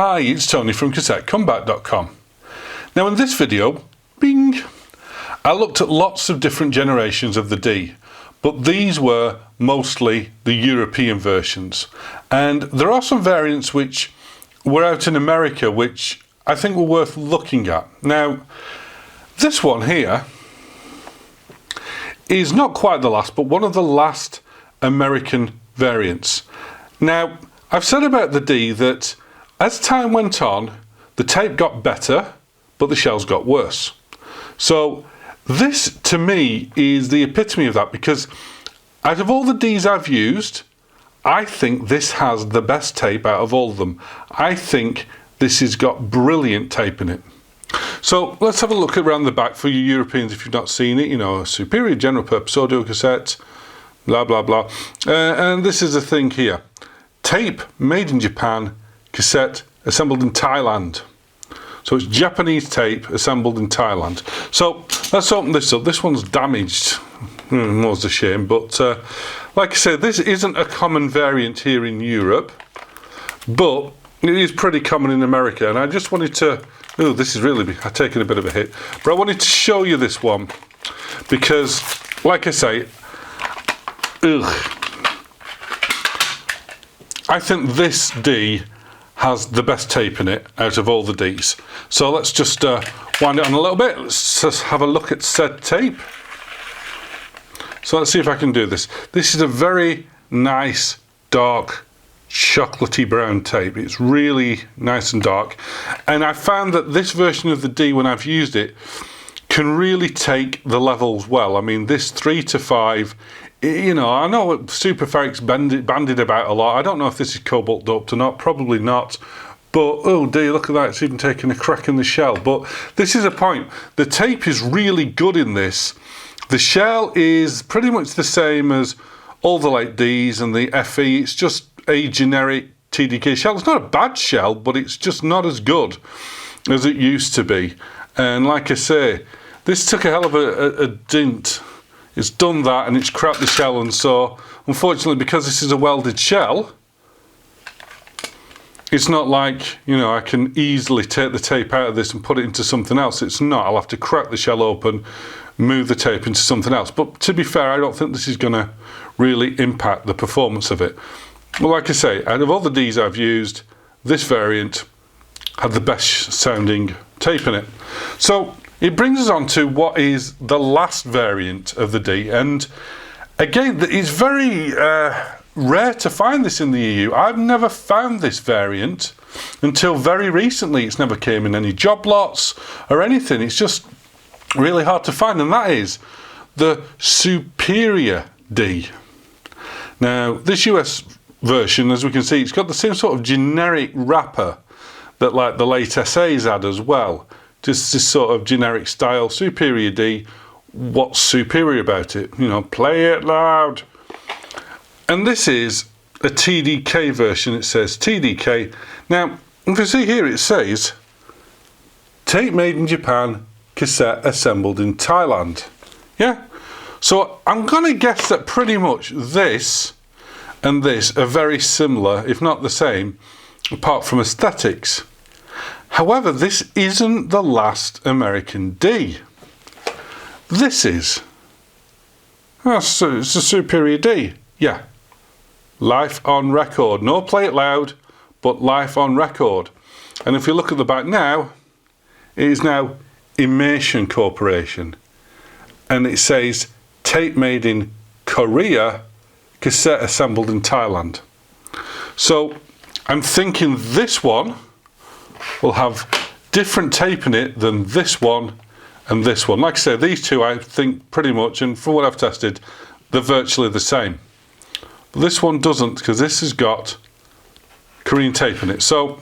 Hi, it's Tony from CassetteComeback.com. Now in this video, bing, I looked at lots of different generations of the D, but these were mostly the European versions. And there are some variants which were out in America which I think were worth looking at. Now, this one here is not quite the last, but one of the last American variants. Now, I've said about the D that as time went on, the tape got better, but the shells got worse. So this, to me, is the epitome of that, because out of all the Ds I've used, I think this has the best tape out of all of them. I think this has got brilliant tape in it. So let's have a look around the back for you Europeans if you've not seen it. You know, a superior general purpose audio cassette, blah, blah, blah. And this is the thing here. Tape made in Japan, cassette assembled in Thailand. So it's Japanese tape assembled in Thailand. So let's open this up. This one's damaged. Was a shame, but like I said, this isn't a common variant here in Europe, but it is pretty common in America. And I just wanted to, oh, this is really taking a bit of a hit, but I wanted to show you this one because, like I say, I think this D has the best tape in it out of all the Ds. So let's just wind it on a little bit. Let's just have a look at said tape. So let's see if I can do this. This is a very nice, dark, chocolatey brown tape. It's really nice and dark. And I found that this version of the D, when I've used it, can really take the levels well. I mean, this 3 to 5, you know, I know Super Ferric's bandied about a lot. I don't know if this is cobalt doped or not, probably not. But, oh dear, look at that, it's even taking a crack in the shell. But this is a point. The tape is really good in this. The shell is pretty much the same as all the late Ds and the FE. It's just a generic TDK shell. It's not a bad shell, but it's just not as good as it used to be. And like I say, this took a hell of a dint. It's done that and it's cracked the shell, and so unfortunately, because this is a welded shell, it's not like, you know, I can easily take the tape out of this and put it into something else. It's not. I'll have to crack the shell open, move the tape into something else. But to be fair, I don't think this is going to really impact the performance of it. Well, like I say, out of all the Ds I've used, this variant had the best sounding tape in it. So it brings us on to what is the last variant of the D, and again, it's very rare to find this in the EU. I've never found this variant until very recently. It's never came in any job lots or anything. It's just really hard to find, and that is the Superior D. Now, this US version, as we can see, it's got the same sort of generic wrapper that like the late SAs had as well. Just this sort of generic style, Superior D. What's superior about it? You know, play it loud. And this is a TDK version. It says TDK. Now, if you see here, it says tape made in Japan, cassette assembled in Thailand. Yeah? So I'm going to guess that pretty much this and this are very similar, if not the same, apart from aesthetics. However, this isn't the last American D. This is. Oh, so it's a Superior D. Yeah. Life on record. No play it loud, but life on record. And if you look at the back now, it is now Imation Corporation. And it says tape made in Korea, cassette assembled in Thailand. So I'm thinking this one will have different tape in it than this one and this one. Like I say, these two I think pretty much, and from what I've tested, they're virtually the same. But this one doesn't, because this has got Korean tape in it. So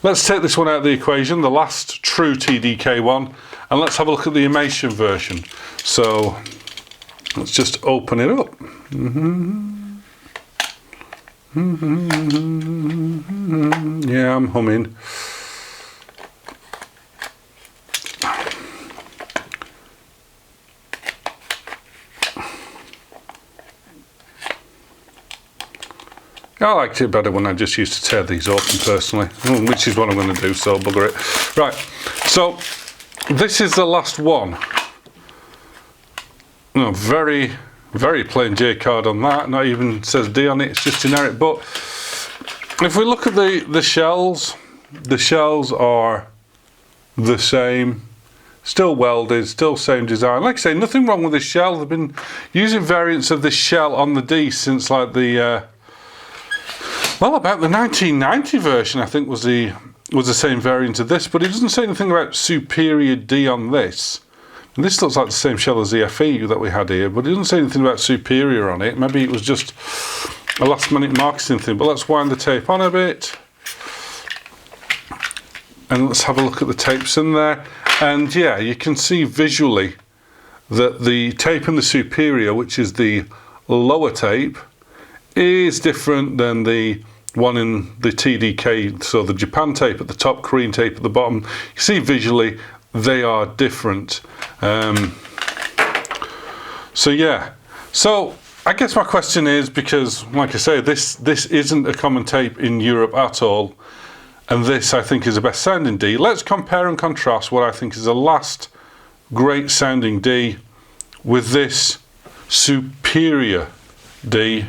let's take this one out of the equation, the last true TDK one, and let's have a look at the Imation version. So let's just open it up. Yeah, I'm humming. I liked it better when I just used to tear these open personally, which is what I'm going to do, so bugger it. Right, so this is the last one. No, very, very plain J card on that, not even says D on it, it's just generic. But if we look at the shells are the same. Still welded, still same design. Like I say, nothing wrong with this shell. They've been using variants of this shell on the D since like the, well, about the 1990 version, I think was the same variant of this, but it doesn't say anything about Superior D on this. And this looks like the same shell as the FE that we had here, but it doesn't say anything about Superior on it. Maybe it was just a last minute marketing thing, but let's wind the tape on a bit. And let's have a look at the tapes in there. And yeah, you can see visually that the tape in the Superior, which is the lower tape, is different than the one in the TDK, so the Japan tape at the top, Korean tape at the bottom. You see visually they are different. So yeah, so I guess my question is, because like I say, this isn't a common tape in Europe at all, and this I think is the best sounding D. Let's compare and contrast what I think is the last great sounding D with this Superior D,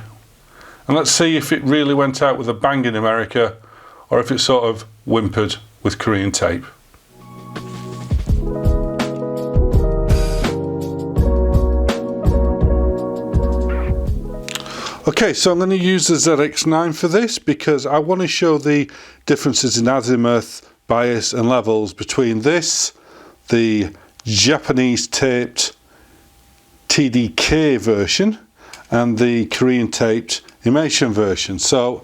and let's see if it really went out with a bang in America or if it sort of whimpered with Korean tape. Okay, so I'm going to use the ZX9 for this because I want to show the differences in azimuth, bias and levels between this, the Japanese taped TDK version, and the Korean taped Imation version. So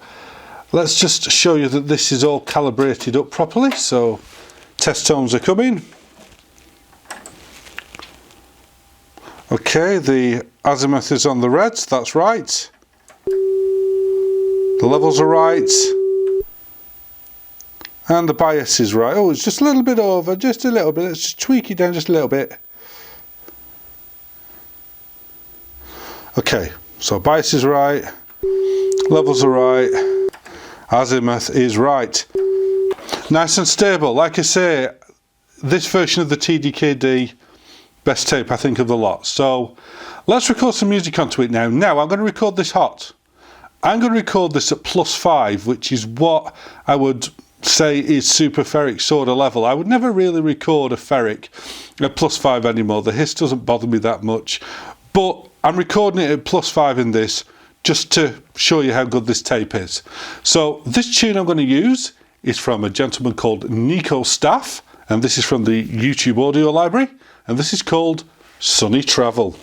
let's just show you that this is all calibrated up properly. So test tones are coming. Okay, the azimuth is on the reds, that's right. The levels are right, and the bias is right. Oh, it's just a little bit over, just a little bit. Let's just tweak it down just a little bit. Okay, so bias is right, levels are right, azimuth is right. Nice and stable. Like I say, this version of the TDK D, best tape I think of the lot. So let's record some music onto it now. Now I'm going to record this hot. I'm going to record this at +5, which is what I would say is super ferric sort of level. I would never really record a ferric at +5 anymore. The hiss doesn't bother me that much, but I'm recording it at +5 in this just to show you how good this tape is. So this tune I'm going to use is from a gentleman called Nico Staff, and this is from the YouTube audio library, and this is called Sunny Travel.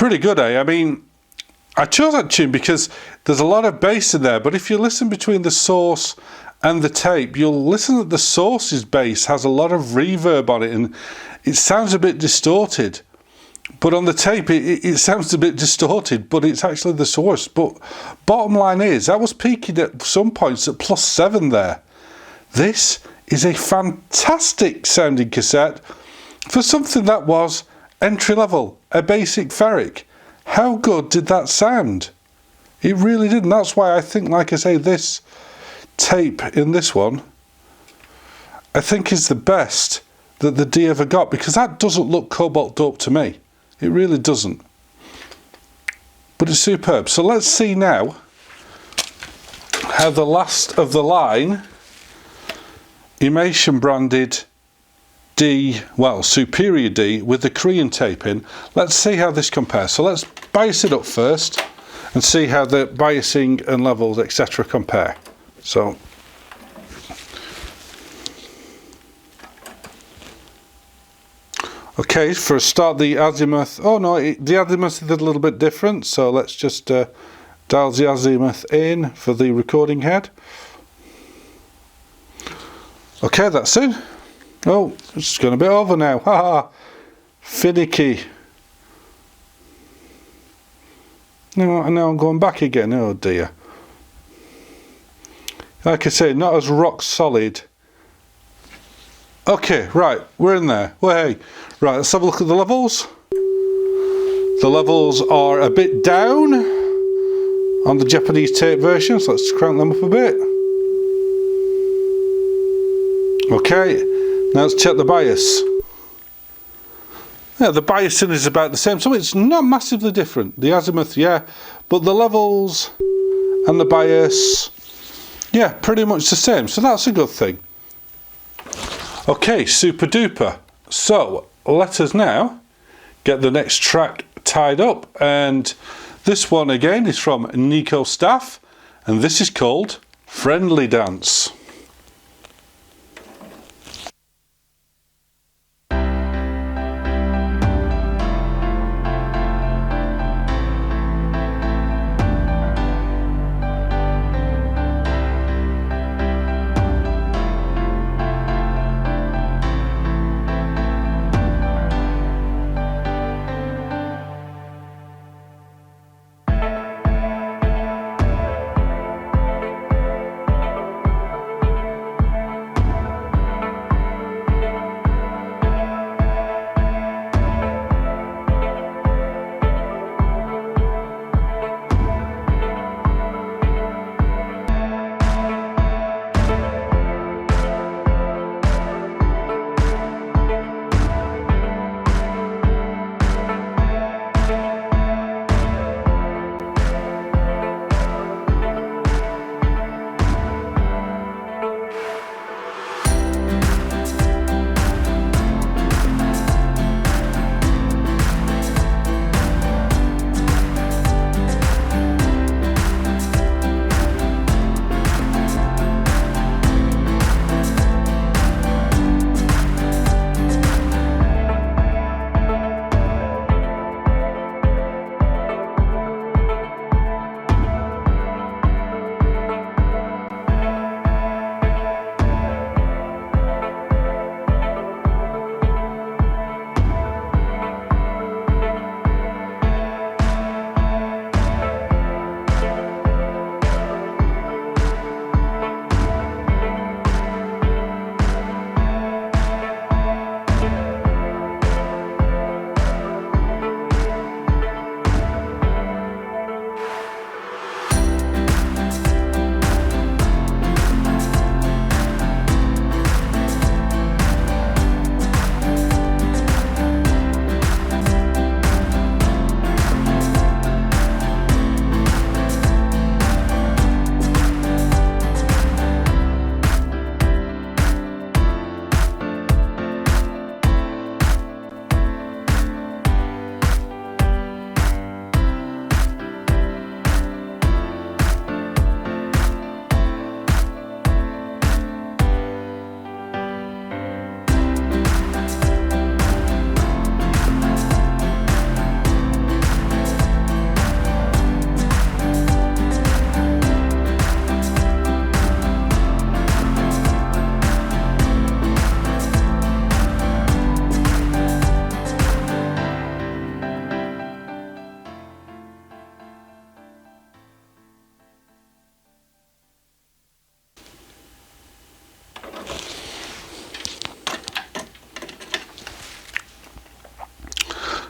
Pretty good, eh? I mean, I chose that tune because there's a lot of bass in there, but if you listen between the source and the tape, you'll listen that the source's bass has a lot of reverb on it, and it sounds a bit distorted. But on the tape, it sounds a bit distorted, but it's actually the source. But bottom line is, I was peaking at some points at +7 there. This is a fantastic sounding cassette for something that was entry level, a basic ferric. How good did that sound? It really did, and that's why I think, like I say, this tape in this one, I think is the best that the D ever got, because that doesn't look cobalt dope to me. It really doesn't. But it's superb. So let's see now how the last of the line Imation branded D, well, Superior D with the Korean tape in. Let's see how this compares. So let's bias it up first and see how the biasing and levels, etc. compare. So okay, for a start, the azimuth, oh no, the azimuth is a little bit different, so let's just dial the azimuth in for the recording head. Okay, that's it. Oh, it's going a bit over now, haha, finicky. No, now I'm going back again, oh dear. Like I say, not as rock solid. Okay, right, we're in there. Well, hey, right, let's have a look at the levels. The levels are a bit down on the Japanese tape version, so let's crank them up a bit. Okay, now let's check the bias. Yeah, the biasing is about the same, so it's not massively different. The azimuth, yeah, but the levels and the bias, yeah, pretty much the same, so that's a good thing. Okay, super duper. So let us now get the next track tied up, and this one again is from Nico Staff, and this is called Friendly Dance.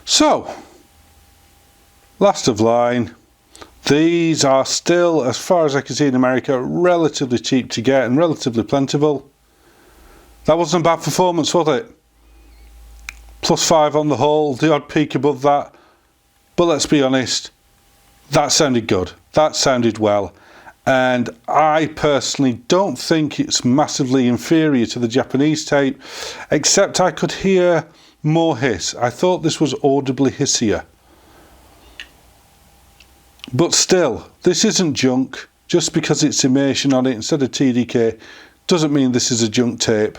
So, last of line. These are still, as far as I can see in America, relatively cheap to get and relatively plentiful. That wasn't a bad performance, was it? +5 on the whole, the odd peak above that. But let's be honest, that sounded good. That sounded well. And I personally don't think it's massively inferior to the Japanese tape, except I could hear more hiss. I thought this was audibly hissier. But still, this isn't junk. Just because it's Imation on it instead of TDK doesn't mean this is a junk tape.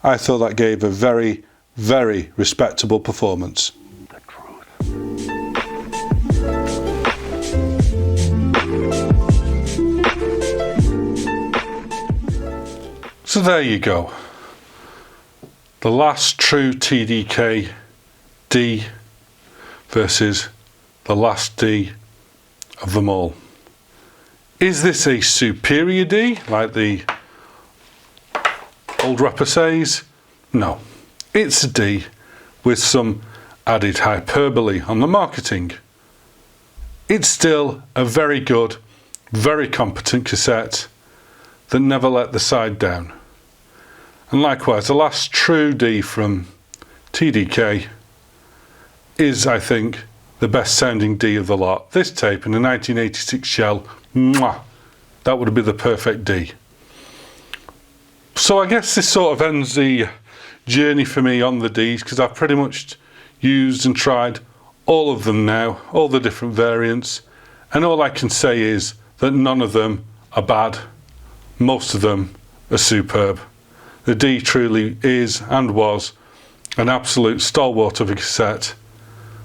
I thought that gave a very, very respectable performance. The truth. So there you go. The last true TDK D versus the last D of them all. Is this a superior D like the old rapper says? No, it's a D with some added hyperbole on the marketing. It's still a very good, very competent cassette that never let the side down. And likewise, the last true D from TDK is, I think, the best sounding D of the lot. This tape in a 1986 shell, mwah, that would be the perfect D. So I guess this sort of ends the journey for me on the Ds, because I've pretty much used and tried all of them now, all the different variants, and all I can say is that none of them are bad. Most of them are superb. The D truly is and was an absolute stalwart of a cassette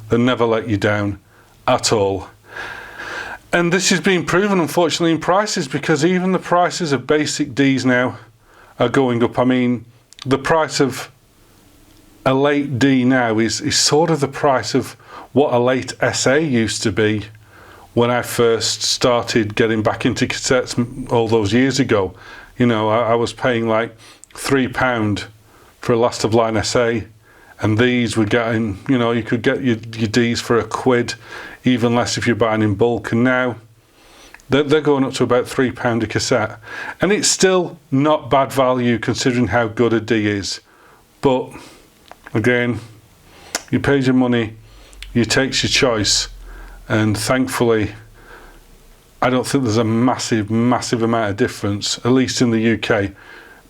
that never let you down at all. And this is being proven, unfortunately, in prices, because even the prices of basic Ds now are going up. I mean, the price of a late D now is sort of the price of what a late SA used to be when I first started getting back into cassettes all those years ago. You know, I was paying like £3 for a last of line SA, and these were getting, you know, you could get your Ds for £1, even less if you're buying in bulk, and now they're going up to about £3 a cassette, and it's still not bad value considering how good a D is. But again, you paid your money, you take your choice, and thankfully I don't think there's a massive amount of difference, at least in the UK,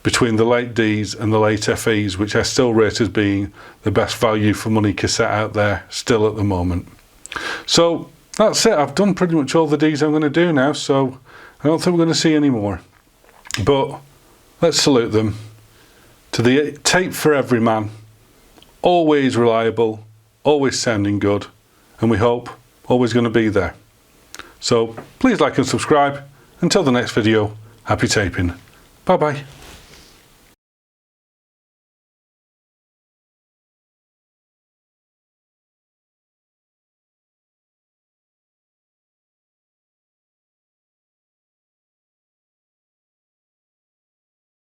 between the late Ds and the late FEs, which I still rate as being the best value for money cassette out there still at the moment. So that's it. I've done pretty much all the Ds I'm going to do now, so I don't think we're going to see any more. But let's salute them to the tape for every man. Always reliable, always sounding good, and we hope always going to be there. So please like and subscribe. Until the next video, happy taping. Bye bye.